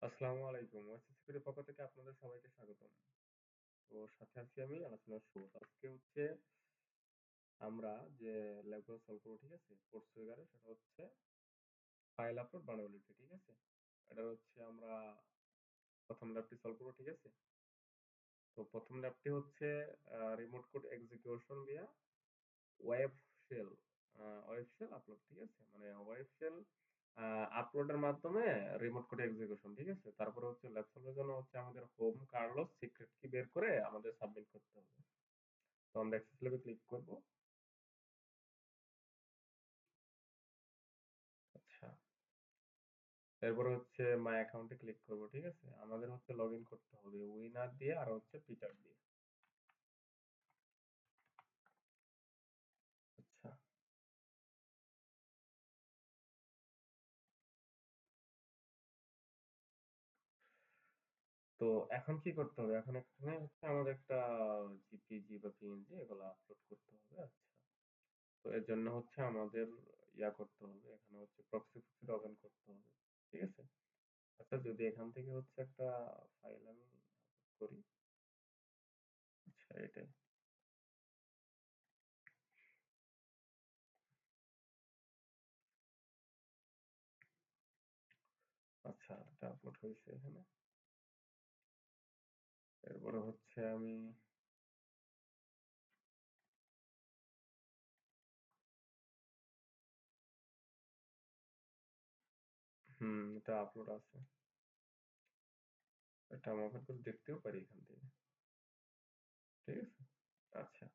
আসসালামু আলাইকুম। ওয়াইসি সিকিউরিটির পক্ষ থেকে আপনাদের সবাইকে স্বাগতম। তো সাথে আছি আমি আলোচনার শুরু। আজকে হচ্ছে আমরা যে ল্যাবগুলো সলভ করব, ঠিক আছে? কোর্স ফিগারে সেটা হচ্ছে ফাইল আপলোড ভালনারেবিলিটি, ঠিক আছে? এটা হচ্ছে আমরা প্রথম ল্যাবটি সলভ করব, ঠিক আছে? তো প্রথম ল্যাবটি হচ্ছে remote code execution via web shell web shell upload, ঠিক আছে? মানে ওয়েব শেল আপলোডের মাধ্যমে রিমোট কোড এক্সিকিউশন, ঠিক আছে? তারপরে হচ্ছে ল্যাব সলভের জন্য হচ্ছে আমাদের হোম কার্লোস সিক্রেট কি বের করে আমাদের সাবমিট করতে হবে। তো আমরা অ্যাক্সেস ল্যাবে ক্লিক করব। আচ্ছা, এরপরে হচ্ছে মাই অ্যাকাউন্টে ক্লিক করব, ঠিক আছে? আমাদের হচ্ছে লগ ইন করতে হবে উইনার দিয়ে আর হচ্ছে পিটার দিয়ে। আচ্ছা, তো এখন কি করতে হবে? এখন এখানে হচ্ছে আমাদের একটা জিপিজি বা পিএনজি এগুলো আপলোড করতে হবে। আচ্ছা, তো এর জন্য হচ্ছে আমাদের করতে হবে, এখানে হচ্ছে প্রক্সি লগ ইন করতে হবে, ঠিক আছে? আচ্ছা, যদি এখান থেকে হচ্ছে একটা ফাইল আমি আপলোড করি। আচ্ছা, এটাই। আচ্ছা, এটা আপলোড হয়েছে এখানে। এরপরে হচ্ছে আমি এটা আপলোড আছে। এটা আমি ওপেন করে দেখতেও পারি এখান থেকে, ঠিক আছে? আচ্ছা,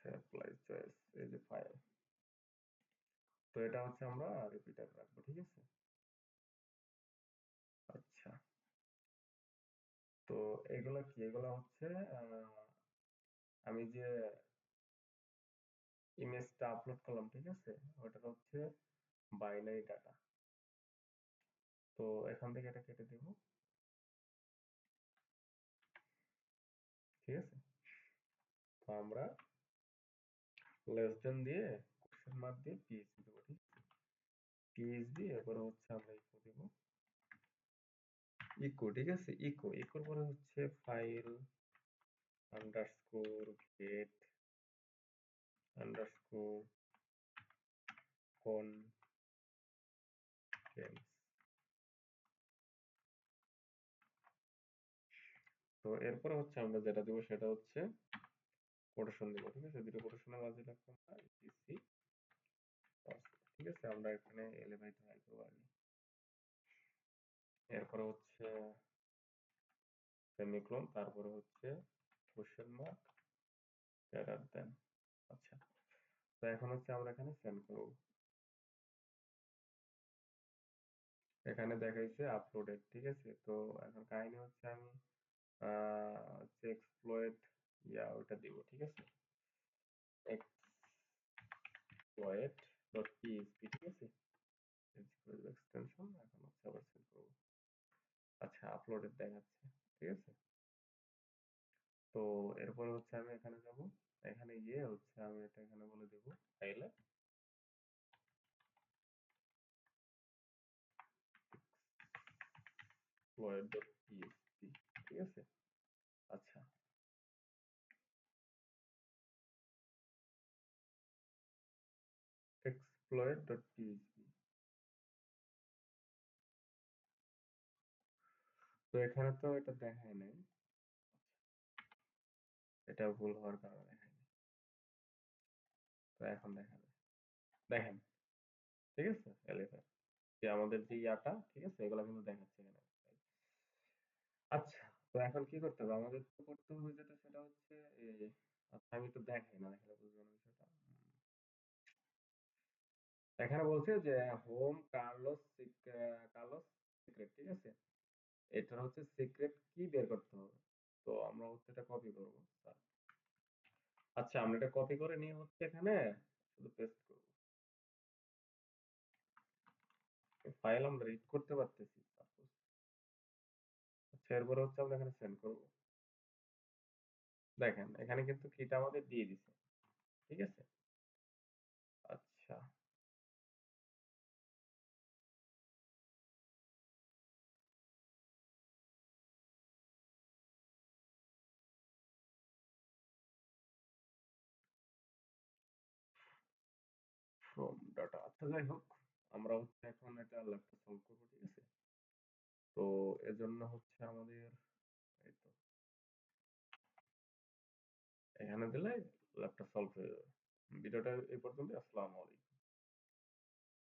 সাপ্লাই চয়েস, এই যে ফাইল। তো এটা হচ্ছে আমরা রিপিটার রাখবো, ঠিক আছে? আচ্ছা, তো এগুলা কি? এগুলা হচ্ছে আমি যে ইমেজটা আপলোড করলাম, ঠিক আছে? ওটা হচ্ছে বাইনারি ডাটা। তো এখান থেকে এটা কেটে দেব, ঠিক আছে? তো আমরা লেস দেন দিয়ে কোশ্চেন মার্ক দিয়ে পিএইচডি দেবো, ঠিক আছে? পিএইচডি, এরপরে হচ্ছে আমরা ইকো দেব, ইকো, ঠিক আছে? ইকো ইকোর পরে হচ্ছে file underscore get underscore contents. তো এরপরে হচ্ছে আমরা যেটা দেবো সেটা হচ্ছে কোটেশন দেবো, ঠিক আছে? দুটো কোটেশনের মাঝে রাখবো আমরা ইটিসি, ঠিক আছে? আমরা এখানে এলেভেন হাই করবো আগে। এরপরে হচ্ছে সেমিকোলন, তারপরে হচ্ছে কোশ্চেন মার্ক গ্রেটার দেন। আচ্ছা, তো এখন হচ্ছে আমরা এখানে সেন্ড করব। এখানে দেখাইছে আপলোডেড, ঠিক আছে? তো এখন কাহিনী হচ্ছে আমি হচ্ছে এক্সপ্লয়েট ওটা দিব, ঠিক আছে? এক্সপ্লয়েট ডট পিএইচপি, ঠিক আছে? এক্সটেনশন, এখন হচ্ছে আবার সেন্ড করব। আচ্ছা, আপলোডেড দেখাচ্ছে, ঠিক আছে? তো এরপরে হচ্ছে আমি এখানে যাব, এখানে গিয়ে হচ্ছে আমি এটা এখানে বলে দেব ফাইলে exploit ডট পিএইচপি, ঠিক আছে? আচ্ছা, exploit ডট পিএইচপি। তো এখানে তো এটা দেখায় নাই, এটা ভুল হওয়ার কারণে দেখায় নাই। তো এখন দেখাবে, দেখেন, ঠিক আছে? এলিফ্যান্ট যে আমাদের যে ঠিক আছে, এগুলো কিন্তু দেখাচ্ছে এখানে। আচ্ছা, তো এখন কি করতে হবে? আমাদের তো করতে হবে যেটা, সেটা হচ্ছে এই, আচ্ছা আমি একটু দেখাই, না দেখালে বুঝবো না বিষয়টা। এখানে বলছে যে হোম কার্লোস সিক্রেট, ঠিক আছে? এটা হচ্ছে সিক্রেট কি বের করতে হবে। তো আমরা হচ্ছে এটা কপি করবো, স্যার। আচ্ছা, আমরা এটা কপি করে নিয়ে হচ্ছে এখানে শুধু পেস্ট করবো। ফাইল আমরা রিড করতে পারতেছি, সাপোজ। আচ্ছা, এরপরে হচ্ছে আমরা এখানে সেন্ড করবো। দেখেন এখানে কিন্তু কিটা আমাদের দিয়ে দিছে। ঠিক আছে? আচ্ছা, ফ্রম ডাটা। আচ্ছা যাই হোক, আমরা হচ্ছে এখন এটা ল্যাবটা সলভ করবো। ঠিক আছে? তো এজন্য হচ্ছে আমাদের এই তো এখানে দিলে ল্যাবটা সলভ হয়ে যাবে। ভিডিওটা এই পর্যন্ত। আসসালামু আলাইকুম।